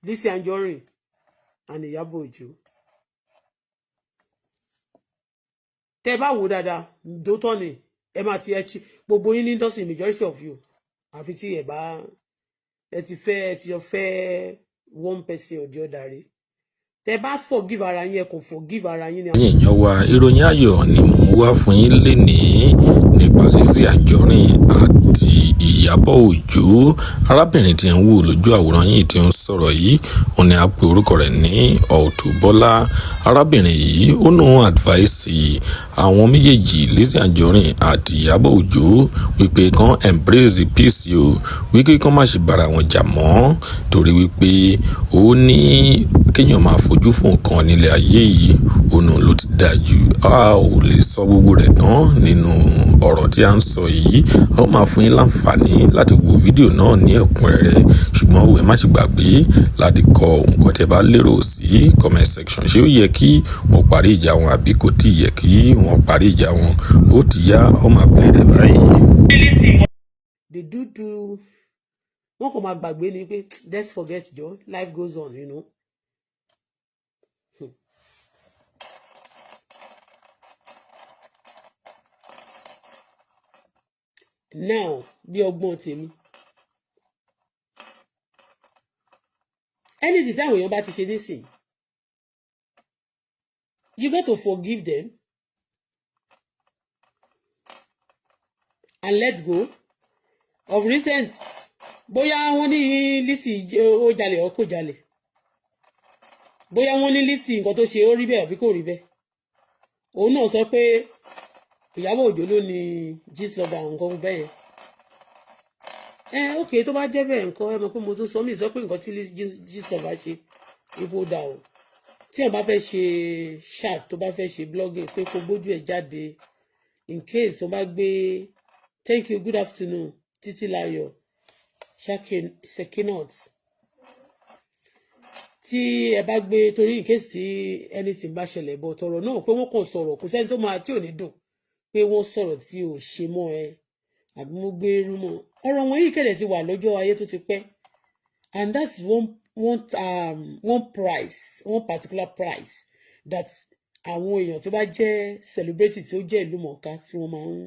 Lizzy Anjorin and IYABO OJO. Tẹ́ bá wò dáadáa, dótọ́ ni ẹ máa ti ẹchi gbogbo yín ní industry majority of you. Àfi tí ẹ bá ẹ ti yọ fẹ́ one person or the other. Tẹ́ bá forgive ara yín, ẹ kò forgive ara yín ni. Èèyàn wa ìròyìn ayọ̀ ni mo mú wá fún yín lénìí nípa Lizzy Anjorin àti IYABO OJO. Arábìnrin tí ń wò lójú àwòrán yìí tí ń sọ̀rọ̀ yìí, ó ní a pè orúkọ rẹ̀ ní Auto-Bola. Arábìnrin yìí ó nù advice àwọn méjèèjì Lizzy Anjorin àti IYABO OJO wípé kán embrace peace o, wípé kán má ṣe bára wọn jà mọ́ torí wípé ó ní kéèyàn máa fojú fún nǹkan nílé ayé yìí òun ló ti dájú. A ò lè sọ gbogbo rẹ̀ tán nínú ọ̀rọ̀ tí a ń sọ yìí. A ó máa fún yín láǹfààní láti wo fídíò náà ní ẹ̀kúnrẹ́rẹ́, ṣùgbọ́n òwe má ṣe gbàgbé láti kọ nǹkan tí ẹ bá lérò sí comment section. Ṣé ó yẹ kí wọ́n parí ìjà wọn àbí kò tí yẹ kí wọ́n parí ìjà wọn? Ó ti yá, ó máa play rẹ̀ báyìí. The do wọ́n kò máa gbàgbé ni pé let's forget Joe, life goes on, you know. Now bí ọgbọ́n tèmi anything tí àwọn èèyàn bá ti ṣe nísìn you got to forgive them and let go. Of recent bóyá wọ́n ní Lizzy ó jalè ó kò jalè, bóyá wọ́n ní Lizzy nǹkan tó ṣe ó rí bẹ́ẹ̀ àbí kò rí bẹ́ẹ̀, òun náà sọ pé IYABO OJO ló ní Gistlover nǹkan bẹ́ẹ̀ yẹn. Ok tó bá jẹ́ bẹ́ẹ̀ nǹkan ẹ mọ̀ pé mo tún sọ mí sọ pé nǹkan tí Gistlover ṣe ipò dà o. Tí ẹ bá fẹ́ ṣe chat tó bá fẹ́ ṣe blogging pé kó gbójú ẹ̀ jáde in case tó bá gbé thank you good afternoon Titilayo Sekinot tí ẹ bá gbé torí in case tí anything bá ṣẹlẹ̀ bọ̀ tọ̀rọ̀ náà pé wọ́n kàn sọ̀rọ̀ kò sẹ́ni tó máa tí ò ní dùn pé wọ́n sọ̀rọ̀ tí ò ṣe mọ́ ẹ àbí mo gbé rúmọ̀ ọ̀rọ̀ wọn yìí kẹ̀dẹ̀ ti wà lọ́jọ́ ayé tó ti pẹ́ and that's one price, one particular price that àwọn èèyàn tó bá jẹ́ celebrity tí ó jẹ́ ìlú mọ̀ọ́ká tí wọ́n máa ń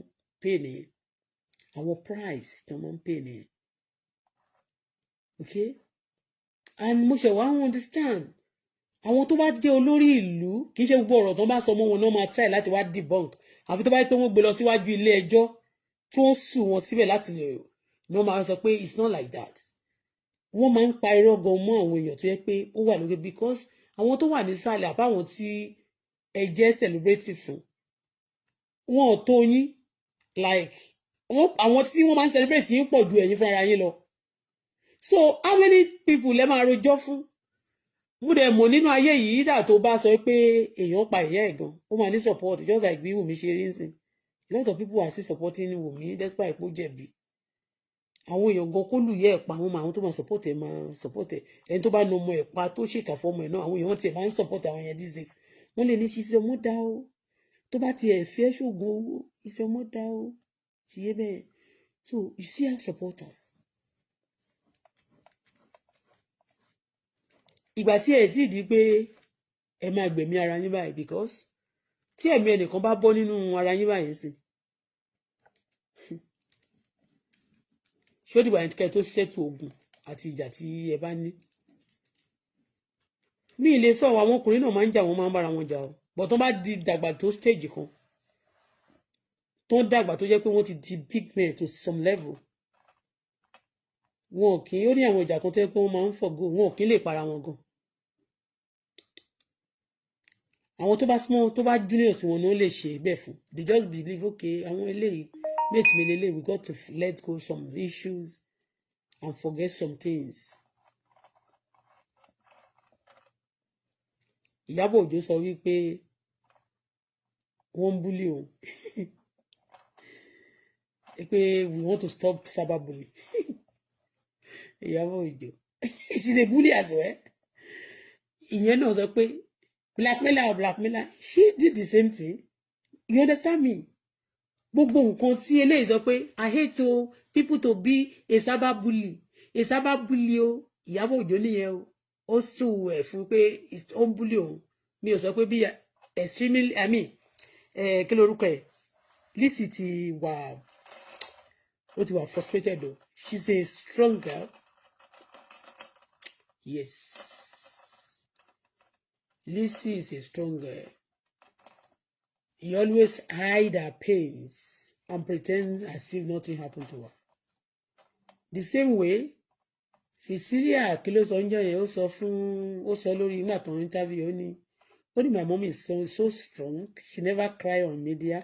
pè nìyẹn àwọn price tí wọ́n máa ń pè nìyẹn okay and mo ṣe wá understand àwọn tó bá jẹ́ olórí ìlú kì í ṣe gbogbo ọ̀rọ̀ tó bá sọ mọ́ wọn náà máa try láti wá debunk àfi tó bá yẹ pé wọ́n gbé lọ síwájú ilé ẹjọ́ tí wọ́n sùn wọn síbẹ̀ láti lè náà máa sọ pé it's not like that. Wọ́n máa ń pa irọ́ gan mọ́ àwọn èèyàn tó yẹ pé ó wà lókè because àwọn tó wà nísàlẹ̀ àbáwọn tí ẹ jẹ́ celebrate fún wọn ò tó yín like àwọn tí wọ́n máa ń celebrate yín pọ̀ ju ẹ̀yin fúnra yín lọ. So how many people lẹ máa rojọ́ fún? Mo dẹ̀ mọ̀ nínú ayé yìí dà tó bá sọ pé èèyàn pa ìyá ẹ̀ gan ó máa ní support just like bí Wùmí ṣe rí nsìn. A lot of people are still supporting Wùmí despite pé ó jẹ̀bi. Àwọn èèyàn gan kó lù yẹ ẹ̀pà àwọn tó máa support ẹ̀ máa support ẹ̀ ẹni tó bá na ọmọ ẹ̀pà tó ṣèkà fọmọ ẹ̀ náà àwọn èèyàn tiẹ̀ máa ń support àwọn yẹn these days. Wọ́n lè ní ṣíṣe ọmọ dá o tó bá tiẹ̀ fẹ́ ṣògùn owó ìṣe ọmọ dá o ti yé bẹ́ẹ̀. So you see our supporters. Ìgbà tí ẹ̀ tí di pé ẹ máa gbẹ̀mí ara yín báyìí because tí ẹ̀mí ẹnìkan bá bọ́ nínú ara yín báyìí sí ṣó dìgbà yẹn tó ṣètò ogun àti ìjà tí ẹ bá ní. Mi lè sọ àwọn ọkùnrin náà máa ń jà wọ́n máa ń bára wọn jà o but tó bá di dàgbà tó stage kan tó ń dàgbà tó jẹ́ pé wọ́n ti di big men to some level wọn kì í ó ní àwọn ìjà kan tó yẹ pé wọ́n máa ń fọ̀gò wọn kì í lè para wọn gan. Àwọn tó bá small tó bá junior sí wọn ni wọ́n lè ṣe bẹ́ẹ̀ fún they just believe okay àwọn eléyìí mate mi lele we got to let go some issues and forget some things. IYABO OJO sọ wípé wọ́n ń bully òun pé we want to stop cyberbullying. IYABO OJO she's a bully as well. Ìyẹn náà sọ pé blackmailer she did the same thing. You understand me? Gbogbo nǹkan tí eléyìí sọ pé I hate people to be a cyberbully o IYABO OJO nìyẹn o ó sùn ẹ̀ fún pé ó ń bully òun mi ò sọ pé bí extremely I mean kí lorúkọ ẹ̀ Lizzy ti wà ó ti wà frustrated o she's a strong girl yes Lizzy is a strong girl he always hide her pains and pretends as if nothing happened to her the same way Fisilia kí ló sọ ńjọ́ yẹn ó sọ lórí nígbà tó ń interview ó ní my mom is so strong she never cry on media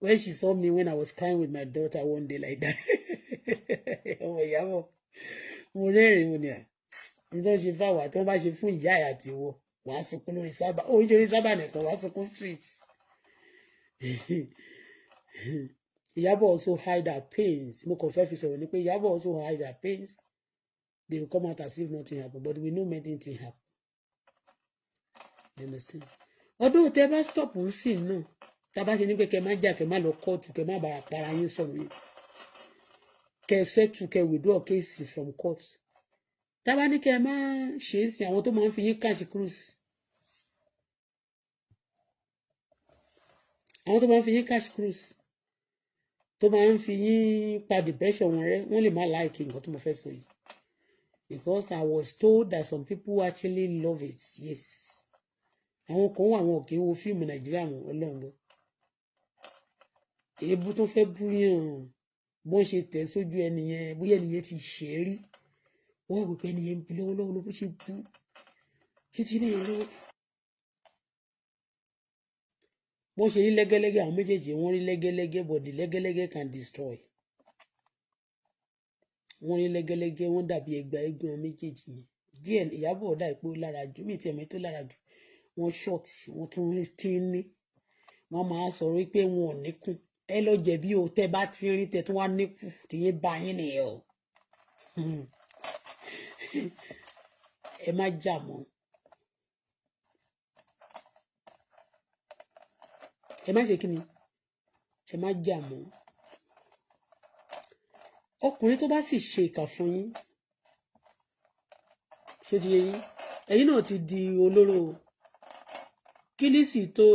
when she saw me when I was crying with my daughter one day like that ọmọ ìyàwó mo rẹ́rìn mo ní à nítorí ṣe fáwọn àti wọ́n bá ṣe fún ìyá ẹ̀ àti ìwọ wàá sunkún lórí sábà ó ń jorí sábà nìkan wàá sunkún street Ìyábọ̀ also hide her pains mo kàn fẹ́ fi sọ̀rọ̀ ni pé Ìyábọ̀ also hide her pains they will come out as if nothing happen but we know many things happen you understand ọdún tẹ bá stop ń sìn náà tá a bá ṣe ní pé kẹ má jà kẹ má lọ kóòtù kẹ má bàrà para yín sọ̀rọ̀ yẹn kẹ settle kẹ withdraw case from court tá a bá ní kẹ má ṣe é sìn àwọn tó máa ń fi yín cash cruise àwọn tó máa ń fi yín cash cruise tó máa ń fi yín pa depression wọn rẹ́ wọ́n lè má like nǹkan tó mo fẹ́ sọ yìí because I was told that some people actually love it yes àwọn kan wà wọn kì í wo fíìmù Nàìjíríà mọ́ ọlọ́run èébú tó fẹ́ búyàn bó ṣe tẹ̀ sójú ẹnìyẹn bóyá ẹnìyẹn ti ṣe é rí wọ́n rò pé ẹnìyẹn ń bi lọ́wọ́lọ́wọ́ ló bó ṣe bú kí tí ní ìlú bó ṣe rí lẹ́gẹ́lẹ́gẹ́ àwọn méjèèjì wọ́n rí lẹ́gẹ́lẹ́gẹ́ but the lẹ́gẹ́lẹ́gẹ́ can destroy wọ́n rí lẹ́gẹ́lẹ́gẹ́ wọ́n dàbí ẹgbà ẹgbẹ́ wọn méjèèjì yẹn díẹ̀ Ìyábọ̀ ọ̀dà ìpò lára jù mí tí ẹ̀mí tó lára jù wọ́n short wọ́n tún rí tíní wọ́n máa sọ̀rọ̀ wípé wọn ò níkùn ẹ lọ jẹ̀bi o tẹ́ bá ti rí tẹ́ tún wá níkùn tìyẹn bá yín nìyẹn o ẹ má jà mọ́ ẹ má ṣe kí ni ẹ má jà mọ́ ọkùnrin tó bá sì ṣe ìkà fún yín ṣé ti yé yín ẹ̀yin náà ti di olóró kí Lizzy tó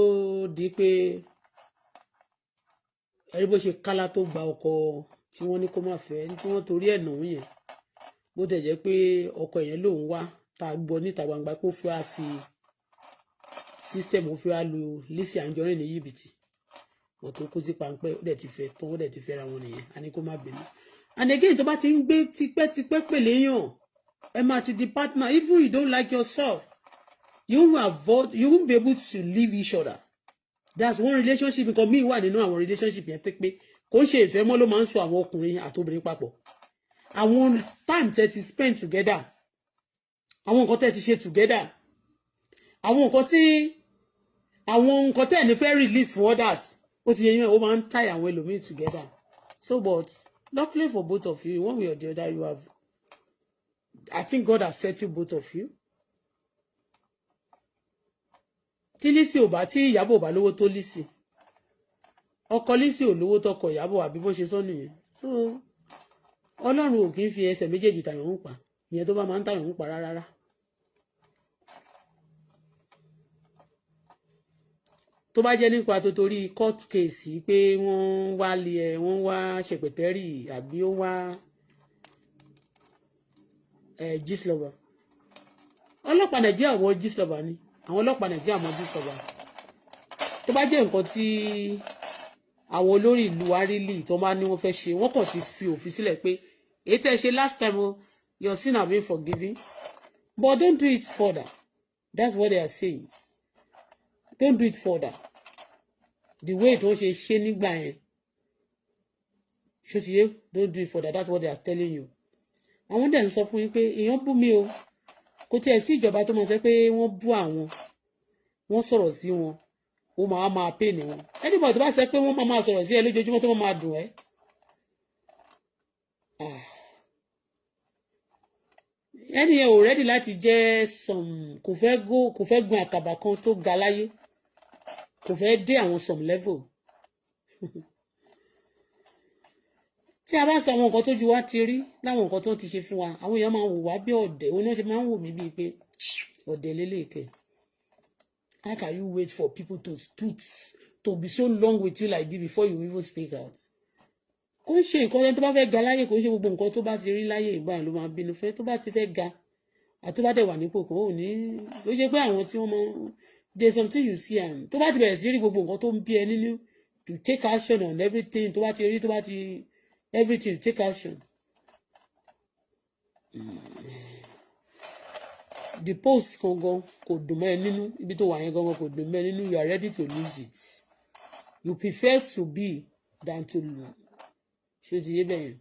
di pé ẹ̀rí bó ṣe kálá tó gba ọkọ tí wọ́n ní kó má fẹ́ tí wọ́n torí ẹ̀ nà yẹn bó tẹ̀ jẹ́ pé ọkọ yẹn lòun wá tá a gbọ́ níta gbangba pé ó fẹ́ á fi system ó fẹ́ á lu Lizzy Anjorin ní yìbìtì wọ́n tó kó sí pańpẹ́ ó dẹ̀ ti fẹ́ tán ó dẹ̀ ti fẹ́ ra wọn nìyẹn a ní kó má bínú and again tó bá ti ń gbé tipẹ́tipẹ́ pèlè yàn ẹ máa ti di partner even you don't like yourself you won't be able to leave each other that's one relationship because me wà nínú àwọn relationship yẹn pé kò ń ṣe ìfẹ́ mọ́ ló máa ń so àwọn ọkùnrin àtobìnrin papọ̀ àwọn time tẹ́ ti spend together àwọn nǹkan tẹ́ ti ṣe together àwọn nǹkan tẹ́ ní fẹ́ release for others ó ti yẹ yín ó máa ń tie àwọn ẹlòmíì together so but luckily for both of you one way or the other you have I think God has settled both of you tí Lizzy ò bá tí Ìyábọ̀ ò bá lówó tó Lizzy ọkọ Lizzy ò lówó tọkọ Ìyábọ̀ àbí bó ṣe sọ nìyẹn so Ọlọ́run ò kì í fi ẹsẹ̀ méjèèjì tàyàn ń pa ìyẹn tó bá máa ń tàyàn ń pa rárá tó bá jẹ́ nípa tó torí court case pé wọ́n wá lé ẹ wọ́n wá ṣèpẹ̀tẹ́rì àbí ó wá Gistlover ọlọ́pàá Nàìjíríà wọ Gistlover ni àwọn ọlọ́pàá Nàìjíríà mọ Gistlover tó bá jẹ́ nǹkan tí àwọn olórí ìlú arílì tó máa ní wọ́n fẹ́ ṣe wọ́n kàn ti fi òfin sílẹ̀ pé èyí tẹ́ ṣe last time your sin have been forgiven but don't do it further that's what they are saying don't do it further the way tó ṣe ṣe nígbà yẹn ṣòtìyé don't do it further that's what they are telling you àwọn dẹ̀ ń sọ fún yín pé èèyàn bú mi o kò tiẹ̀ sí ìjọba tó máa sọ pé wọ́n bú àwọn wọ́n sọ̀rọ̀ sí wọn ó máa pè ní wọn anybody tó bá sọ pé wọ́n máa sọ̀rọ̀ sí ẹ lójoojúmọ́ tó máa dùn ẹ́ ẹni yẹn ò rẹ́dì láti jẹ́ kò fẹ́ gun àkàbà kan tó ga láyé kò fẹ́ dé àwọn some level tí a bá sọ àwọn nǹkan tójú wa ti rí láwọn nǹkan tó ti ṣe fún wa àwọn èèyàn máa wò wá bí ọ̀dẹ̀ òun náà ṣe máa ń wò mí bíi pé ọ̀dẹ̀ lélẹ̀kẹ̀. How can you wait for people to be so long with you like this before you even speak out? Kò ń ṣe nǹkan yẹn tó bá fẹ́ ga láyé kò ń ṣe gbogbo nǹkan tó bá ti rí láyé ìgbà ló máa bínú fẹ́ tó bá ti fẹ́ ga àti tó bá dẹ̀ wà nípò kan ò ní ó ṣe pé àwọn tí wọ́n máa there's something you see and tó bá ti bẹ̀rẹ̀ sí rí gbogbo nǹkan tó ń bí ẹ nínú to take action on everything tó bá ti rí tó bá ti everything to take action. The post gangan kò dùn mọ́ ẹ nínú ibi tó wà yẹn gangan kò dùn mọ́ ẹ nínú you are ready to lose it. You prefer to be than to lose. Ṣé ti yé bẹ́ẹ̀ yẹn?